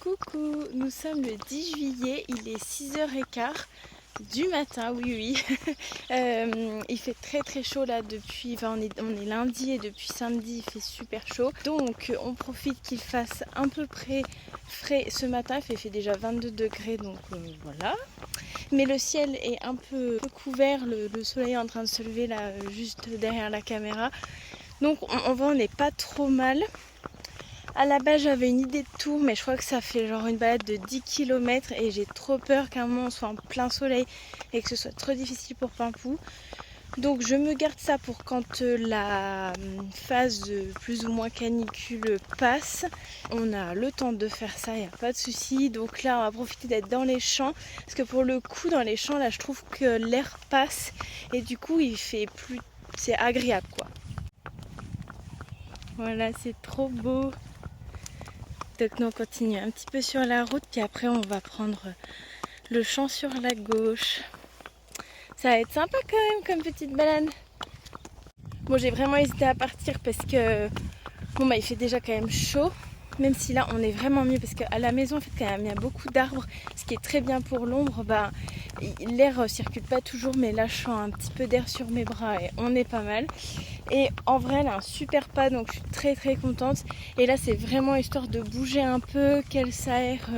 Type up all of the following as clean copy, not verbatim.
Coucou, nous sommes le 10 juillet, il est 6h15 du matin, oui. Il fait très chaud là depuis, on est lundi et depuis samedi il fait super chaud. Donc on profite qu'il fasse un peu près frais ce matin, il fait déjà 22 degrés donc voilà. Mais le ciel est un peu couvert, le soleil est en train de se lever là juste derrière la caméra. Donc on n'est pas trop mal. À la base j'avais une idée de tour mais je crois que ça fait genre une balade de 10 km et j'ai trop peur qu'à un moment on soit en plein soleil et que ce soit trop difficile pour Pimpou. Donc je me garde ça pour quand la phase de plus ou moins canicule passe. On a le temps de faire ça, il n'y a pas de souci. Donc là on va profiter d'être dans les champs parce que pour le coup dans les champs là je trouve que l'air passe et du coup il fait plus... c'est agréable quoi. Voilà, c'est trop beau. Donc nous on continue un petit peu sur la route puis après on va prendre le champ sur la gauche. Ça va être sympa quand même comme petite balade. Bon, j'ai vraiment hésité à partir parce que bon bah il fait déjà quand même chaud. Même si là on est vraiment mieux parce qu'à la maison en fait quand même il y a beaucoup d'arbres, ce qui est très bien pour l'ombre. Bah, l'air circule pas toujours mais là je sens un petit peu d'air sur mes bras et on est pas mal. Et en vrai elle a un super pas donc je suis très contente. Et là c'est vraiment histoire de bouger un peu, qu'elle s'aère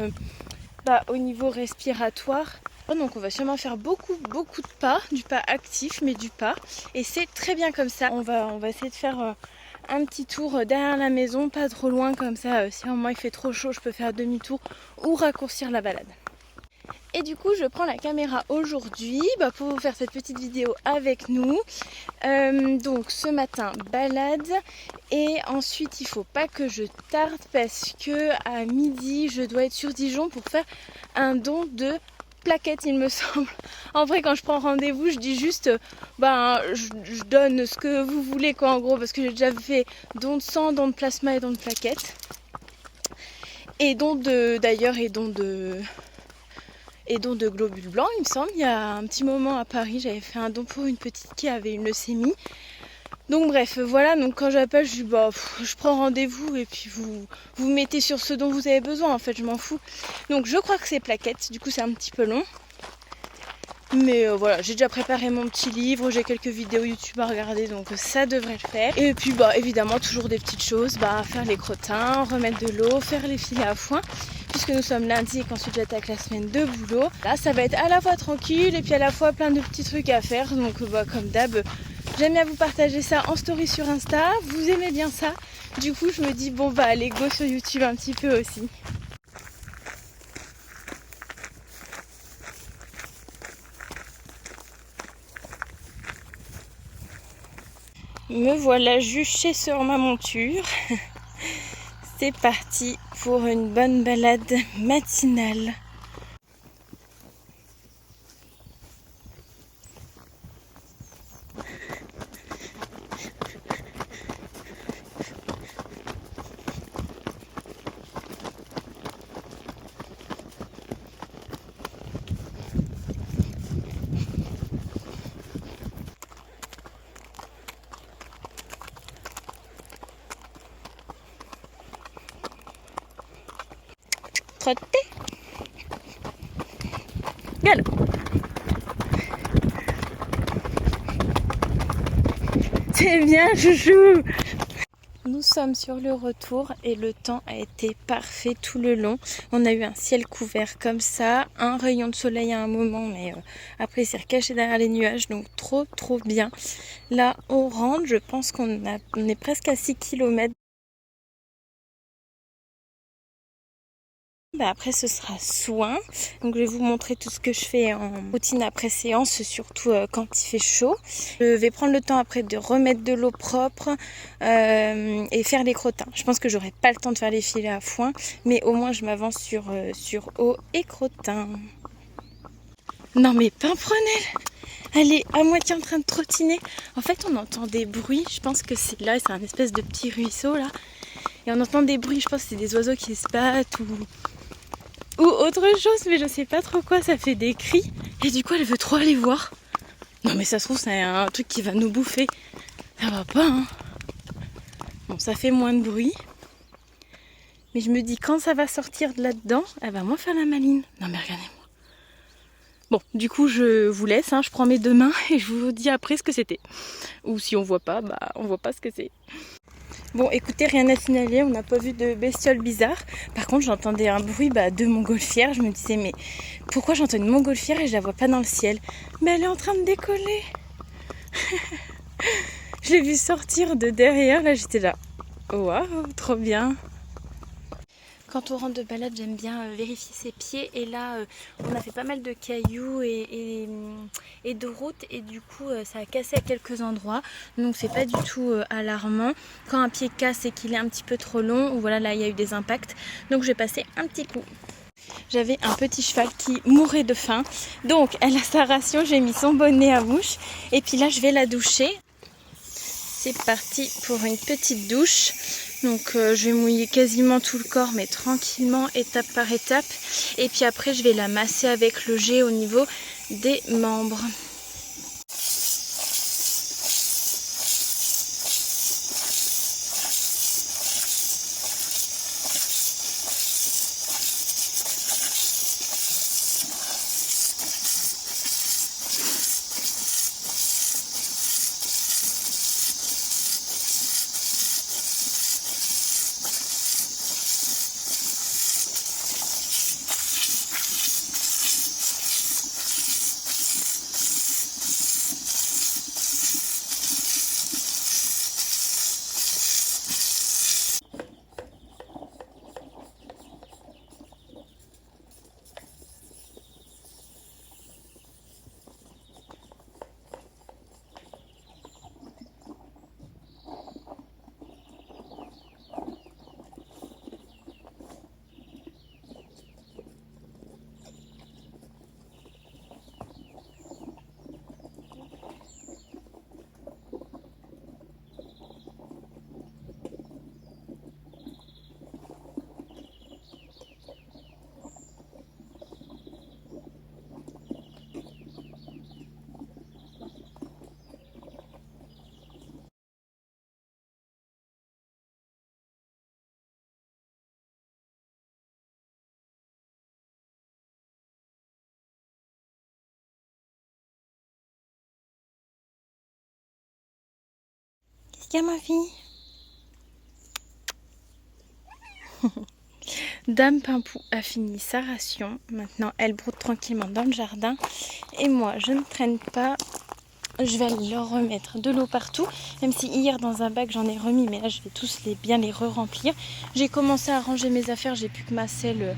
au niveau respiratoire. Donc on va sûrement faire beaucoup de pas, du pas actif mais du pas. Et c'est très bien comme ça. On va essayer de faire un petit tour derrière la maison, pas trop loin comme ça. Si à un moment il fait trop chaud, je peux faire demi-tour ou raccourcir la balade. Et du coup je prends la caméra aujourd'hui pour vous faire cette petite vidéo avec nous. Donc ce matin balade et ensuite il faut pas que je tarde parce que à midi je dois être sur Dijon pour faire un don de plaquettes il me semble. En vrai quand je prends rendez-vous je dis juste je donne ce que vous voulez quoi en gros parce que j'ai déjà fait don de sang, don de plasma et don de plaquettes. Et don de globules blancs il me semble. Il y a un petit moment à Paris j'avais fait un don pour une petite qui avait une leucémie. Donc bref, voilà, donc quand j'appelle, je dis je prends rendez-vous et puis vous mettez sur ce dont vous avez besoin, en fait, je m'en fous. Donc je crois que c'est plaquettes, du coup c'est un petit peu long. Mais voilà, j'ai déjà préparé mon petit livre, j'ai quelques vidéos YouTube à regarder, donc ça devrait le faire. Et puis évidemment, toujours des petites choses, faire les crottins, remettre de l'eau, faire les filets à foin. Puisque nous sommes lundi et qu'ensuite j'attaque la semaine de boulot. Là, ça va être à la fois tranquille et puis à la fois plein de petits trucs à faire. Donc comme d'hab, j'aime bien vous partager ça en story sur Insta. Vous aimez bien ça. Du coup, je me dis allez go sur YouTube un petit peu aussi. Me voilà juchée sur ma monture. C'est parti pour une bonne balade matinale. Trotter. Galop. C'est bien, chouchou. Nous sommes sur le retour et le temps a été parfait tout le long. On a eu un ciel couvert comme ça, un rayon de soleil à un moment, mais après c'est recaché derrière les nuages, donc trop bien. Là on rentre, je pense qu'on est presque à 6 km. Après ce sera soin, donc je vais vous montrer tout ce que je fais en routine après séance, surtout quand il fait chaud. Je vais prendre le temps après de remettre de l'eau propre et faire les crottins. Je pense que j'aurai pas le temps de faire les filets à foin, mais au moins je m'avance sur eau et crottins. Non mais Pimprenelle, elle est à moitié en train de trottiner. En fait on entend des bruits, je pense que c'est là, c'est un espèce de petit ruisseau là. Et on entend des bruits, je pense que c'est des oiseaux qui se battent ou autre chose, mais je sais pas trop quoi, ça fait des cris. Et du coup elle veut trop aller voir. Non mais ça se trouve c'est un truc qui va nous bouffer. Ça va pas hein. Bon ça fait moins de bruit. Mais je me dis, quand ça va sortir de là-dedans, elle va moins faire la maline. Non mais regardez-moi. Bon, du coup, je vous laisse, hein, je prends mes deux mains et je vous dis après ce que c'était. Ou si on voit pas, bah on voit pas ce que c'est. Bon, écoutez, rien à signaler, on n'a pas vu de bestioles bizarres. Par contre, j'entendais un bruit de montgolfière. Je me disais, mais pourquoi j'entends une montgolfière et je la vois pas dans le ciel? Mais elle est en train de décoller. Je l'ai vue sortir de derrière, là j'étais là. Waouh, trop bien. Quand on rentre de balade, j'aime bien vérifier ses pieds. Et là, on a fait pas mal de cailloux et de routes. Et du coup, ça a cassé à quelques endroits. Donc, c'est pas du tout alarmant. Quand un pied casse et qu'il est un petit peu trop long, ou voilà, là, il y a eu des impacts. Donc, j'ai passé un petit coup. J'avais un petit cheval qui mourait de faim. Donc, elle a sa ration. J'ai mis son bonnet à mouche. Et puis là, je vais la doucher. C'est parti pour une petite douche. Donc je vais mouiller quasiment tout le corps, mais tranquillement, étape par étape. Et puis après, je vais la masser avec le jet au niveau des membres. Qu'est-ce qu'il y a, ma fille? Dame Pimpou a fini sa ration. Maintenant, elle broude tranquillement dans le jardin. Et moi, je ne traîne pas. Je vais aller leur remettre de l'eau partout. Même si hier, dans un bac, j'en ai remis. Mais là, je vais tous bien les re-remplir. J'ai commencé à ranger mes affaires. J'ai plus que ma selle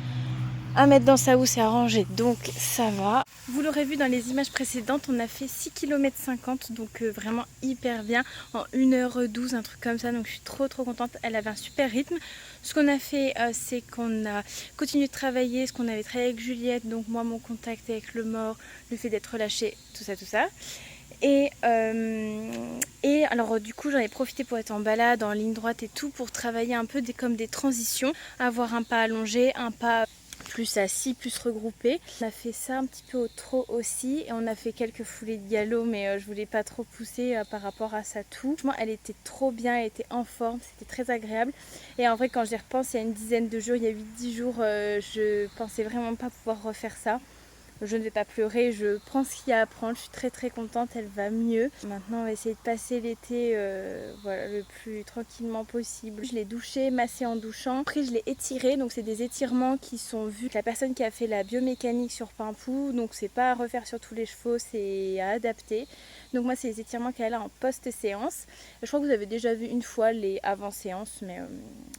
à mettre dans sa housse et à ranger. Donc, ça va. Vous l'aurez vu dans les images précédentes, on a fait 6,50 km. Donc, vraiment hyper bien. En 1h12, un truc comme ça. Donc, je suis trop contente. Elle avait un super rythme. Ce qu'on a fait, c'est qu'on a continué de travailler, ce qu'on avait travaillé avec Juliette, donc moi mon contact avec le mort, le fait d'être relâché, tout ça. Et alors du coup j'en ai profité pour être en balade, en ligne droite et tout, pour travailler un peu comme des transitions, avoir un pas allongé, un pas plus assis, plus regroupé. On a fait ça un petit peu au trot aussi et on a fait quelques foulées de galop, mais je voulais pas trop pousser par rapport à sa toux. Franchement, elle était trop bien, elle était en forme, c'était très agréable. Et en vrai, quand j'y repense, il y a une dizaine de jours, il y a 8-10 jours, je pensais vraiment pas pouvoir refaire ça. Je ne vais pas pleurer, je prends ce qu'il y a à prendre, je suis très contente, elle va mieux. Maintenant on va essayer de passer l'été voilà, le plus tranquillement possible. Je l'ai douché, massé en douchant, après je l'ai étiré, donc c'est des étirements qui sont vus de la personne qui a fait la biomécanique sur Pimpou, donc c'est pas à refaire sur tous les chevaux, c'est à adapter. Donc moi c'est les étirements qu'elle a en post-séance. Je crois que vous avez déjà vu une fois les avant-séances, mais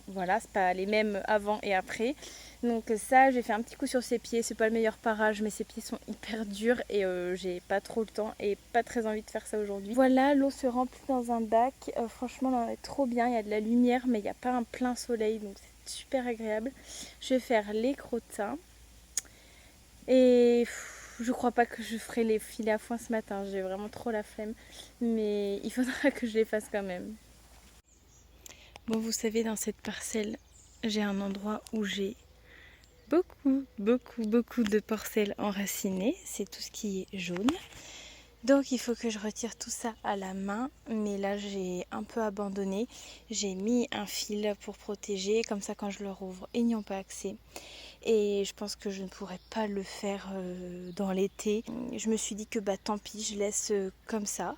voilà, c'est pas les mêmes avant et après. Donc ça, j'ai fait un petit coup sur ses pieds, c'est pas le meilleur parage, mais ses pieds sont hyper durs et j'ai pas trop le temps et pas très envie de faire ça aujourd'hui. Voilà, l'eau se remplit dans un bac, franchement, elle est trop bien, il y a de la lumière, mais il n'y a pas un plein soleil, donc c'est super agréable. Je vais faire les crottins et je crois pas que je ferai les filets à foin ce matin, j'ai vraiment trop la flemme, mais il faudra que je les fasse quand même. Bon, vous savez, dans cette parcelle, j'ai un endroit où j'ai beaucoup de porcelles enracinées, c'est tout ce qui est jaune. Donc il faut que je retire tout ça à la main, mais là j'ai un peu abandonné. J'ai mis un fil pour protéger, comme ça quand je le rouvre, ils n'y ont pas accès. Et je pense que je ne pourrais pas le faire dans l'été. Je me suis dit que bah tant pis, je laisse comme ça.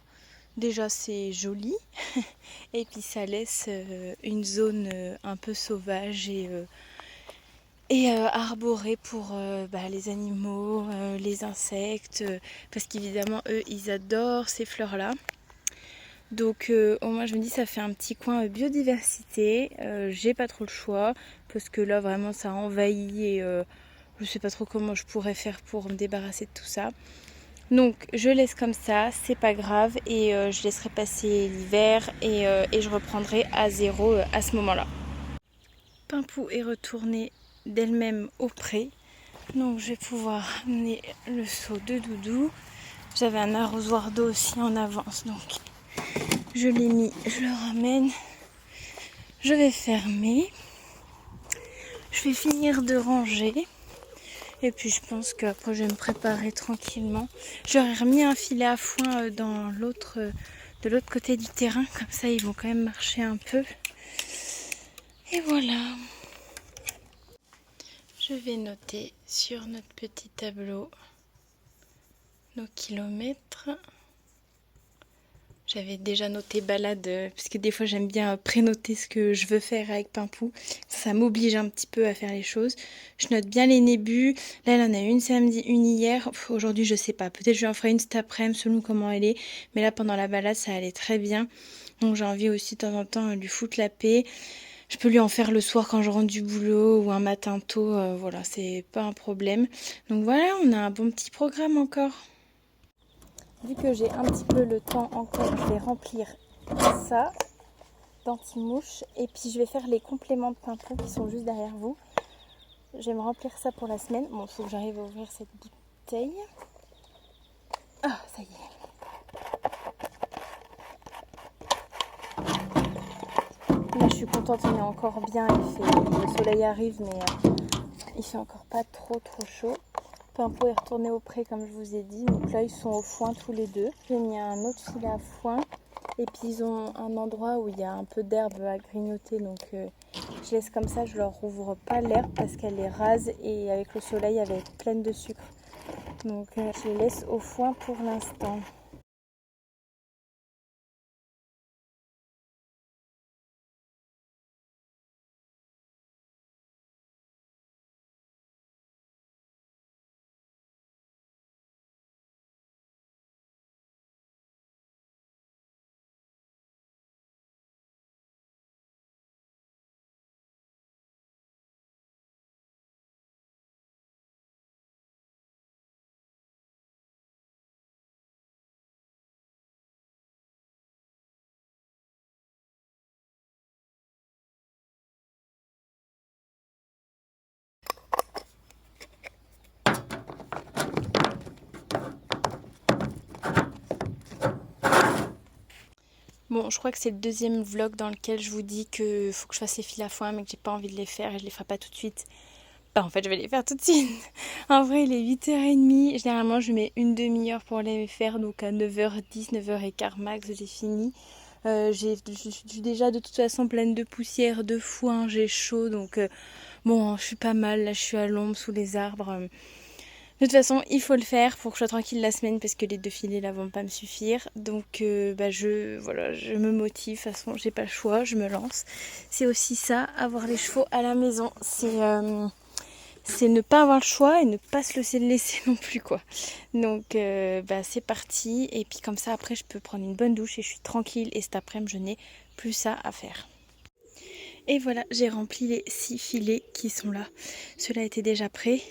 Déjà c'est joli et puis ça laisse une zone un peu sauvage et arborée pour les animaux, les insectes, parce qu'évidemment eux ils adorent ces fleurs là. Donc au moins je me dis ça fait un petit coin biodiversité, j'ai pas trop le choix parce que là vraiment ça envahit et je sais pas trop comment je pourrais faire pour me débarrasser de tout ça. Donc je laisse comme ça, c'est pas grave et je laisserai passer l'hiver et je reprendrai à zéro à ce moment-là. Pimpou est retournée d'elle-même au pré, donc je vais pouvoir amener le seau de Doudou. J'avais un arrosoir d'eau aussi en avance, donc je l'ai mis, je le ramène. Je vais fermer. Je vais finir de ranger. Et puis je pense qu'après je vais me préparer tranquillement. J'aurais remis un filet à foin de l'autre côté du terrain. Comme ça ils vont quand même marcher un peu. Et voilà. Je vais noter sur notre petit tableau nos kilomètres. J'avais déjà noté balade, parce que des fois j'aime bien prénoter ce que je veux faire avec Pimpou. Ça m'oblige un petit peu à faire les choses. Je note bien les nébus. Là, elle en a une samedi, une hier. Aujourd'hui, je sais pas. Peut-être je lui en ferai une cet après-midi selon comment elle est. Mais là, pendant la balade, ça allait très bien. Donc j'ai envie aussi de temps en temps de lui foutre la paix. Je peux lui en faire le soir quand je rentre du boulot ou un matin tôt. Voilà, c'est pas un problème. Donc voilà, on a un bon petit programme encore. Vu que j'ai un petit peu le temps encore, je vais remplir ça d'anti-mouche et puis je vais faire les compléments de Pimpou qui sont juste derrière vous. Je vais me remplir ça pour la semaine. Bon, il faut que j'arrive à ouvrir cette bouteille. Ah, ça y est. Là, je suis contente, il est encore bien. Le soleil arrive, mais il fait encore pas trop chaud. Pimpou est retourné au pré comme je vous ai dit. Donc là, ils sont au foin tous les deux. J'ai mis un autre filet à foin. Et puis ils ont un endroit où il y a un peu d'herbe à grignoter, donc je laisse comme ça, je leur rouvre pas l'herbe parce qu'elle est rase et avec le soleil elle est pleine de sucre. Donc je les laisse au foin pour l'instant. Bon, je crois que c'est le deuxième vlog dans lequel je vous dis qu'il faut que je fasse les fils à foin mais que j'ai pas envie de les faire et je les ferai pas tout de suite. Bah en fait je vais les faire tout de suite. En vrai il est 8h30, généralement je mets une demi-heure pour les faire, donc à 9h10, 9h15 max j'ai fini. Je suis déjà de toute façon pleine de poussière, de foin, j'ai chaud, donc bon je suis pas mal, là je suis à l'ombre sous les arbres. De toute façon, il faut le faire pour que je sois tranquille la semaine parce que les 2 filets là vont pas me suffire. Donc je me motive, de toute façon j'ai pas le choix, je me lance. C'est aussi ça, avoir les chevaux à la maison, c'est ne pas avoir le choix et ne pas se laisser non plus quoi. Donc c'est parti et puis comme ça après je peux prendre une bonne douche et je suis tranquille et cet après-midi je n'ai plus ça à faire. Et voilà, j'ai rempli les 6 filets qui sont là. Cela était déjà prêt.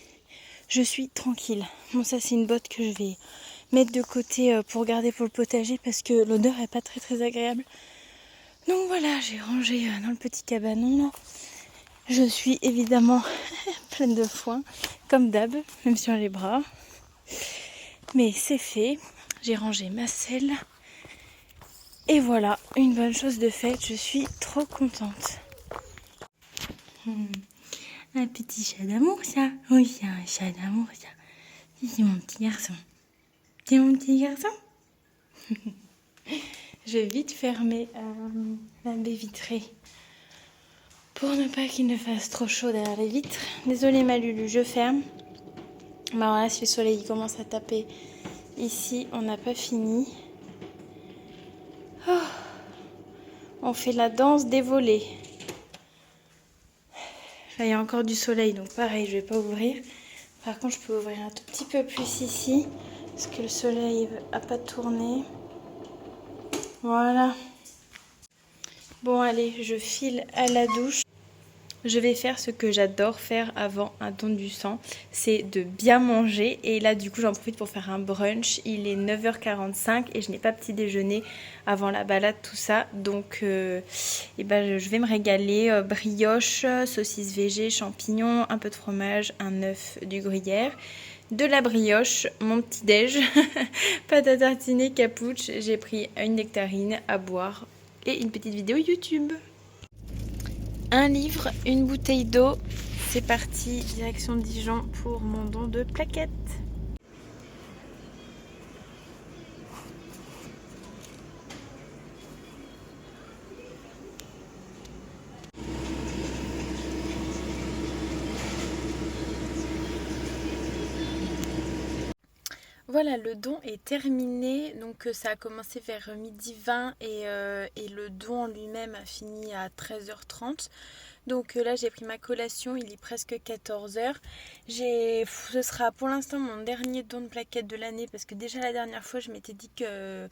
Je suis tranquille. Bon ça c'est une botte que je vais mettre de côté pour garder pour le potager parce que l'odeur est pas très agréable. Donc voilà, j'ai rangé dans le petit cabanon là. Je suis évidemment pleine de foin comme d'hab, même sur les bras. Mais c'est fait, j'ai rangé ma selle. Et voilà, une bonne chose de faite, je suis trop contente. Un petit chat d'amour ça. Oui, c'est un chat d'amour ça. C'est mon petit garçon. C'est mon petit garçon. Je vais vite fermer la baie vitrée pour ne pas qu'il ne fasse trop chaud derrière les vitres. Désolée ma Lulu, je ferme. Bah voilà, si le soleil commence à taper ici, on n'a pas fini. Oh, on fait la danse des volets. Là, il y a encore du soleil, donc pareil, je vais pas ouvrir. Par contre, je peux ouvrir un tout petit peu plus ici, parce que le soleil n'a pas tourné. Voilà. Bon, allez, je file à la douche. Je vais faire ce que j'adore faire avant un don du sang, c'est de bien manger. Et là, du coup, j'en profite pour faire un brunch. Il est 9h45 et je n'ai pas petit déjeuner avant la balade, tout ça. Donc, je vais me régaler. Brioche, saucisse végé, champignons, un peu de fromage, un œuf, du gruyère, de la brioche, mon petit déj, pâte à tartiner, capouche. J'ai pris une nectarine à boire et une petite vidéo YouTube. Un livre, une bouteille d'eau. C'est parti, direction Dijon pour mon don de plaquettes. Voilà, le don est terminé, donc ça a commencé vers 12h20 et le don en lui-même a fini à 13h30. Donc là j'ai pris ma collation, il est presque 14h. Ce sera pour l'instant mon dernier don de plaquettes de l'année parce que déjà la dernière fois je m'étais dit que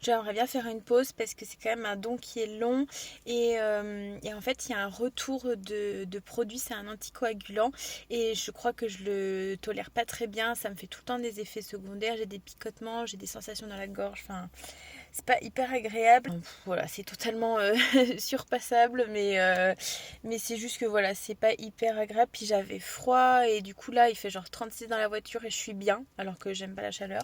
j'aimerais bien faire une pause parce que c'est quand même un don qui est long et en fait il y a un retour de produit, c'est un anticoagulant et je crois que je le tolère pas très bien, ça me fait tout le temps des effets secondaires, j'ai des picotements, j'ai des sensations dans la gorge, enfin c'est pas hyper agréable. Voilà, c'est totalement surpassable mais c'est juste que voilà, c'est pas hyper agréable, puis j'avais froid et du coup là il fait genre 36 dans la voiture et je suis bien alors que j'aime pas la chaleur.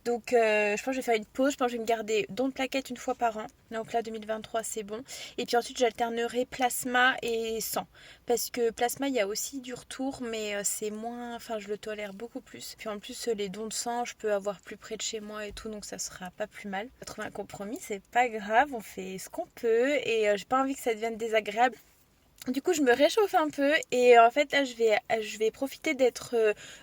Donc je pense que je vais faire une pause, je pense que je vais me garder don de plaquettes une fois par an. Donc là 2023 c'est bon. Et puis ensuite j'alternerai plasma et sang. Parce que plasma il y a aussi du retour mais c'est moins, enfin je le tolère beaucoup plus. Puis en plus les dons de sang je peux avoir plus près de chez moi et tout donc ça sera pas plus mal. On va trouver un compromis, c'est pas grave, on fait ce qu'on peut et j'ai pas envie que ça devienne désagréable. Du coup, je me réchauffe un peu et en fait là, je vais profiter d'être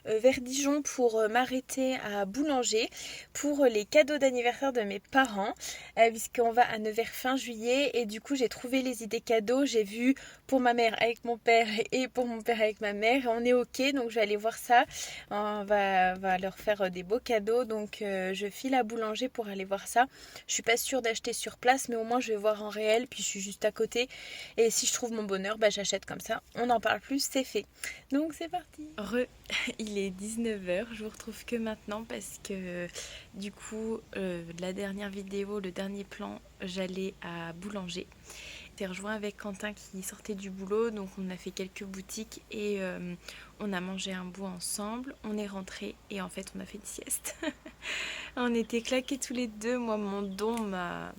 vers Dijon pour m'arrêter à Boulanger pour les cadeaux d'anniversaire de mes parents puisqu'on va à Nevers fin juillet et du coup, j'ai trouvé les idées cadeaux. J'ai vu pour ma mère avec mon père et pour mon père avec ma mère. On est ok, donc je vais aller voir ça. On va leur faire des beaux cadeaux, donc je file à Boulanger pour aller voir ça. Je suis pas sûre d'acheter sur place, mais au moins je vais voir en réel, puis je suis juste à côté. Et si je trouve mon bonheur, bah j'achète comme ça. On n'en parle plus, c'est fait. Donc c'est parti. Il est 19h. Je vous retrouve que maintenant parce que du coup, la dernière vidéo, le dernier plan, j'allais à Boulanger. J'ai rejoint avec Quentin qui sortait du boulot, donc on a fait quelques boutiques et on a mangé un bout ensemble. On est rentré et en fait on a fait une sieste. On était claqués tous les deux. Moi mon don m'a...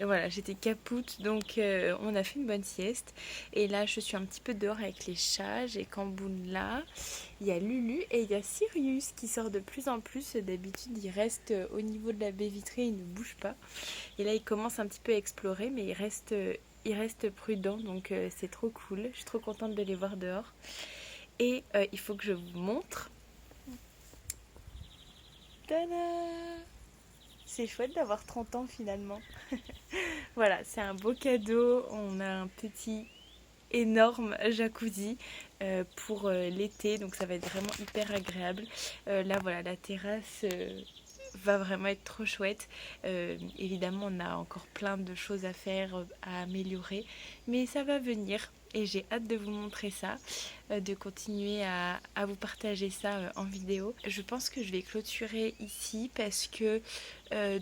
Et voilà, j'étais capoute, donc on a fait une bonne sieste. Et là, je suis un petit peu dehors avec les chats. J'ai Camboun là, il y a Lulu et il y a Sirius qui sort de plus en plus. D'habitude, il reste au niveau de la baie vitrée, il ne bouge pas. Et là, il commence un petit peu à explorer, mais il reste prudent, donc c'est trop cool. Je suis trop contente de les voir dehors. Et il faut que je vous montre. Tada! C'est chouette d'avoir 30 ans finalement. Voilà, c'est un beau cadeau. On a un petit énorme jacuzzi pour l'été, donc ça va être vraiment hyper agréable. Là voilà, la terrasse va vraiment être trop chouette. Évidemment, on a encore plein de choses à faire, à améliorer, mais ça va venir. Et j'ai hâte de vous montrer ça, de continuer à vous partager ça en vidéo. Je pense que je vais clôturer ici parce que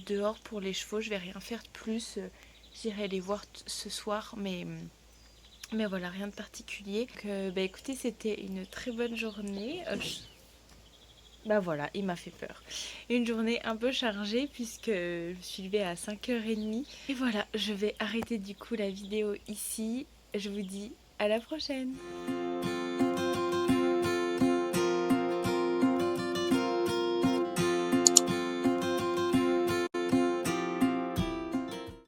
dehors pour les chevaux, je vais rien faire de plus. J'irai les voir ce soir, mais voilà, rien de particulier. Donc, écoutez, c'était une très bonne journée. Bah voilà, il m'a fait peur. Une journée un peu chargée puisque je me suis levée à 5h30. Et voilà, je vais arrêter du coup la vidéo ici. Je vous dis à la prochaine.